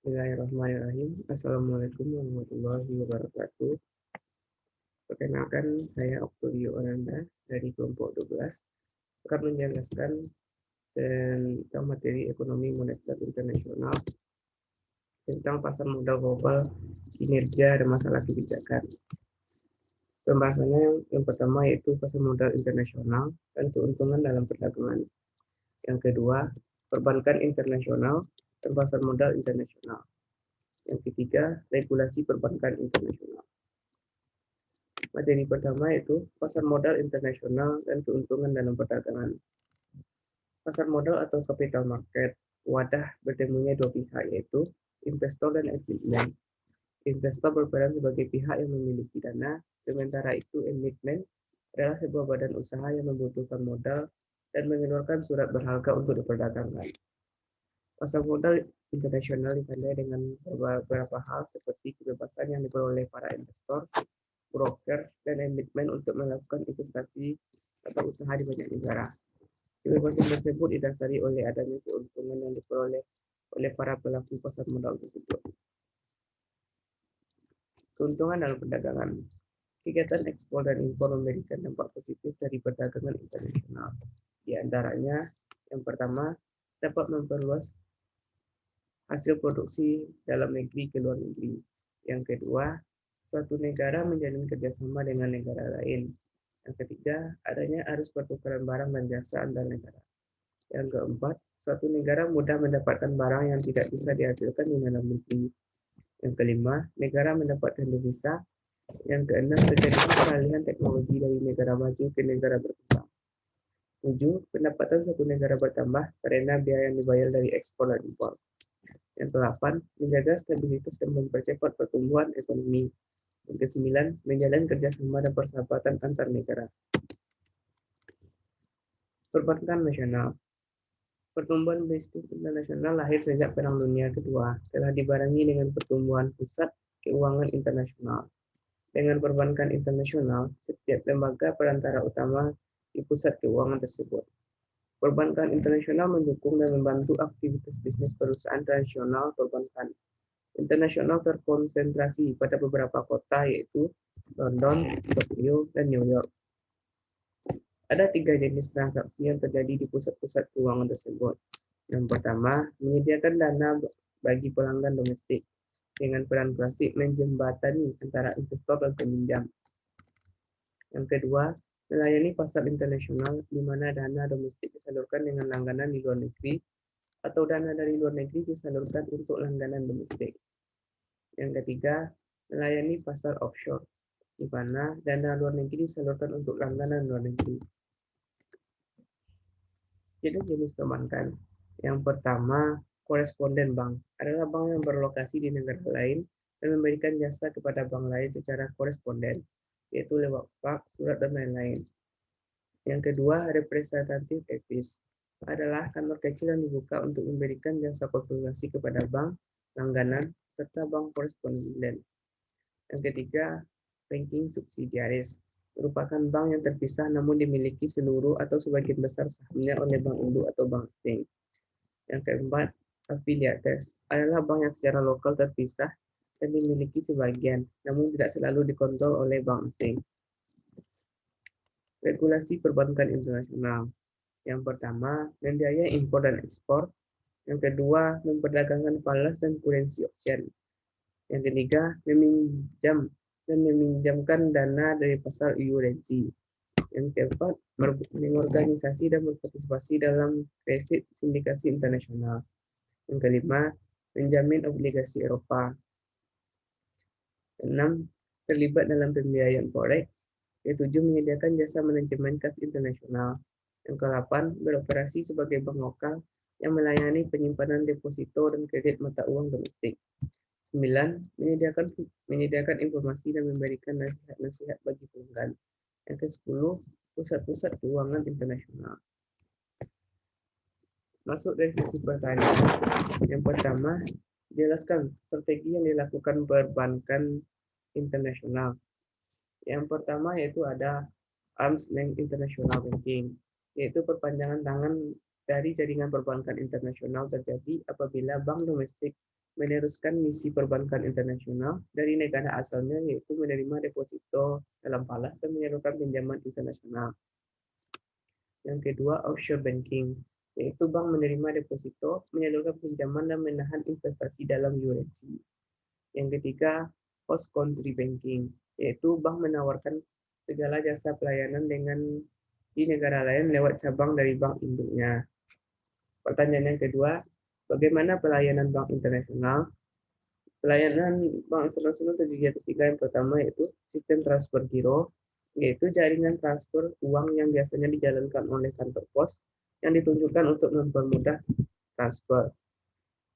Bismillahirrahmanirrahim. Assalamualaikum warahmatullahi wabarakatuh. Perkenalkan, saya Octavio Ananda dari kelompok 12 akan menjelaskan tentang materi ekonomi moneter internasional tentang pasar modal global, kinerja, dan masalah kebijakan. Pembahasannya yang pertama yaitu pasar modal internasional dan keuntungan dalam perdagangan. Yang kedua, perbankan internasional dan pasar modal internasional. Yang ketiga, regulasi perbankan internasional. Materi pertama yaitu pasar modal internasional dan keuntungan dalam perdagangan. Pasar modal atau capital market, wadah bertemunya dua pihak yaitu investor dan emitmen. Investor berperan sebagai pihak yang memiliki dana, sementara itu emitmen adalah sebuah badan usaha yang membutuhkan modal dan mengeluarkan surat berharga untuk diperdagangkan. Pasar modal internasional ditandai dengan beberapa hal seperti kebebasan yang diperoleh para investor, broker, dan emitmen untuk melakukan investasi atau usaha di banyak negara. Kebebasan tersebut didasari oleh adanya keuntungan yang diperoleh oleh para pelaku pasar modal tersebut. Keuntungan dalam perdagangan. Kegiatan ekspor dan impor memberikan dampak positif dari perdagangan internasional. Di antaranya, yang pertama, dapat memperluas hasil produksi dalam negeri ke luar negeri. Yang kedua, suatu negara menjalin kerjasama dengan negara lain. Yang ketiga, adanya arus pertukaran barang dan jasa antar negara. Yang keempat, suatu negara mudah mendapatkan barang yang tidak bisa dihasilkan di dalam negeri. Yang kelima, negara mendapatkan devisa. Yang keenam, terjadi peralihan teknologi dari negara maju ke negara berkembang. 7. Pendapatan suatu negara bertambah karena biaya yang dibayar dari ekspor dan impor. Yang ke-8, menjaga stabilitas dan mempercepat pertumbuhan ekonomi. Yang ke-9, menjalin kerjasama dan persahabatan antar negara. Perbankan nasional. Pertumbuhan bisnis internasional lahir sejak Perang Dunia Kedua, telah dibarengi dengan pertumbuhan pusat keuangan internasional. Dengan perbankan internasional, setiap lembaga perantara utama di pusat keuangan tersebut. Perbankan internasional mendukung dan membantu aktivitas bisnis perusahaan tradisional perbankan internasional terkonsentrasi pada beberapa kota yaitu London, Tokyo, dan New York. Ada 3 jenis transaksi yang terjadi di pusat-pusat keuangan tersebut. Yang pertama, menyediakan dana bagi pelanggan domestik dengan peran klasik menjembatani antara investor dan peminjam. Yang kedua, melayani pasar internasional di mana dana domestik disalurkan dengan langganan di luar negeri atau dana dari luar negeri disalurkan untuk langganan domestik. Yang ketiga, melayani pasar offshore di mana dana luar negeri disalurkan untuk langganan luar negeri. Jadi jenis perbankan. Yang pertama, koresponden bank adalah bank yang berlokasi di negara lain dan memberikan jasa kepada bank lain secara koresponden, yaitu lewat fax, surat, dan lain-lain. Yang kedua, representatif office adalah kantor kecil yang dibuka untuk memberikan jasa konsultasi kepada bank, langganan, serta bank koresponden. Yang ketiga, banking subsidiaries merupakan bank yang terpisah namun dimiliki seluruh atau sebagian besar sahamnya oleh bank induk atau bank asing. Yang keempat, affiliates adalah bank yang secara lokal terpisah dan dimiliki sebagian, namun tidak selalu dikontrol oleh bank asing. Regulasi perbankan internasional. Yang pertama, membiayai impor dan ekspor. Yang kedua, memperdagangkan falas dan currency option. Yang ketiga, meminjam dan meminjamkan dana dari pasar eurensi. Yang keempat, mengorganisasi dan berpartisipasi dalam kredit sindikasi internasional. Yang kelima, menjamin obligasi Eropa. Enam, terlibat dalam pembiayaan forex. Yang tujuh, menyediakan jasa manajemen kas internasional. Yang ke-8, beroperasi sebagai bank lokal yang melayani penyimpanan deposito dan kredit mata uang domestik. 9, menyediakan informasi dan memberikan nasihat-nasihat bagi pelanggan. Yang ke-10, pusat-pusat keuangan internasional. Masuk dari sisi pertanyaan. Yang pertama, jelaskan strategi yang dilakukan perbankan internasional. Yang pertama yaitu ada arm's length international banking, yaitu perpanjangan tangan dari jaringan perbankan internasional terjadi apabila bank domestik meneruskan misi perbankan internasional dari negara asalnya, yaitu menerima deposito dalam falas dan menyalurkan pinjaman internasional. Yang kedua, offshore banking, yaitu bank menerima deposito, menyalurkan pinjaman dan menahan investasi dalam USD. Yang ketiga, host country banking, yaitu bank menawarkan segala jasa pelayanan di negara lain lewat cabang dari bank induknya. Pertanyaan yang kedua, bagaimana pelayanan bank internasional? Pelayanan bank internasional terdiri atas tiga. Yang pertama yaitu sistem transfer giro, yaitu jaringan transfer uang yang biasanya dijalankan oleh kantor pos yang ditunjukkan untuk mempermudah transfer.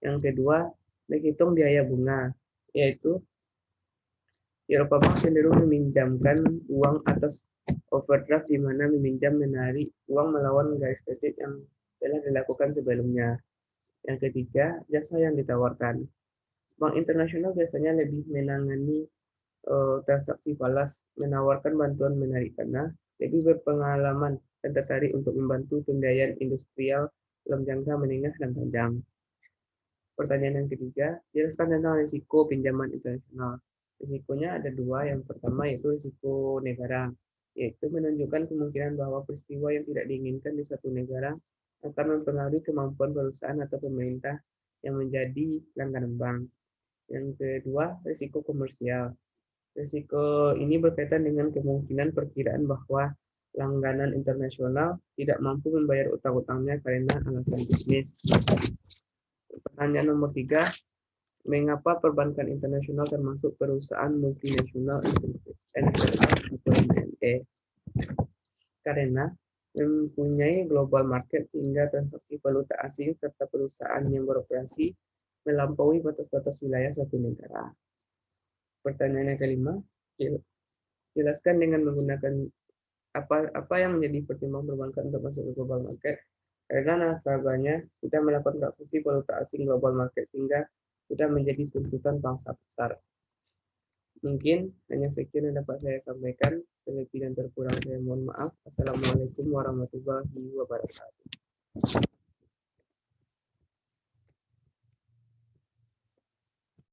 Yang kedua, menghitung biaya bunga, yaitu Eropa Bank cenderung meminjamkan uang atas overdraft, di mana meminjam menarik uang melawan garis kredit yang telah dilakukan sebelumnya. Yang ketiga, jasa yang ditawarkan. Bank internasional biasanya lebih menangani transaksi falas, menawarkan bantuan menarik dana, lebih berpengalaman dan tertarik untuk membantu pembiayaan industrial dalam jangka menengah dan panjang. Pertanyaan yang ketiga, jelaskan tentang risiko pinjaman internasional. Risikonya ada dua. Yang pertama yaitu risiko negara, yaitu menunjukkan kemungkinan bahwa peristiwa yang tidak diinginkan di suatu negara akan mempengaruhi kemampuan perusahaan atau pemerintah yang menjadi langganan bank. Yang kedua, risiko komersial. Risiko ini berkaitan dengan kemungkinan perkiraan bahwa langganan internasional tidak mampu membayar utang-utangnya karena alasan bisnis. Pertanyaan nomor 3, mengapa perbankan internasional termasuk perusahaan multinasional atau MNE? Karena mempunyai global market sehingga transaksi valuta asing serta perusahaan yang beroperasi melampaui batas-batas wilayah satu negara. Pertanyaan yang kelima, jelaskan dengan menggunakan apa yang menjadi pertimbangan perbankan untuk masuk ke global market. Karena nasabahnya sudah melakukan transaksi valuta asing global market sehingga sudah menjadi tuntutan bangsa besar. Mungkin hanya sekian yang dapat saya sampaikan. Lebih dan terkurang saya mohon maaf. Assalamualaikum warahmatullahi wabarakatuh.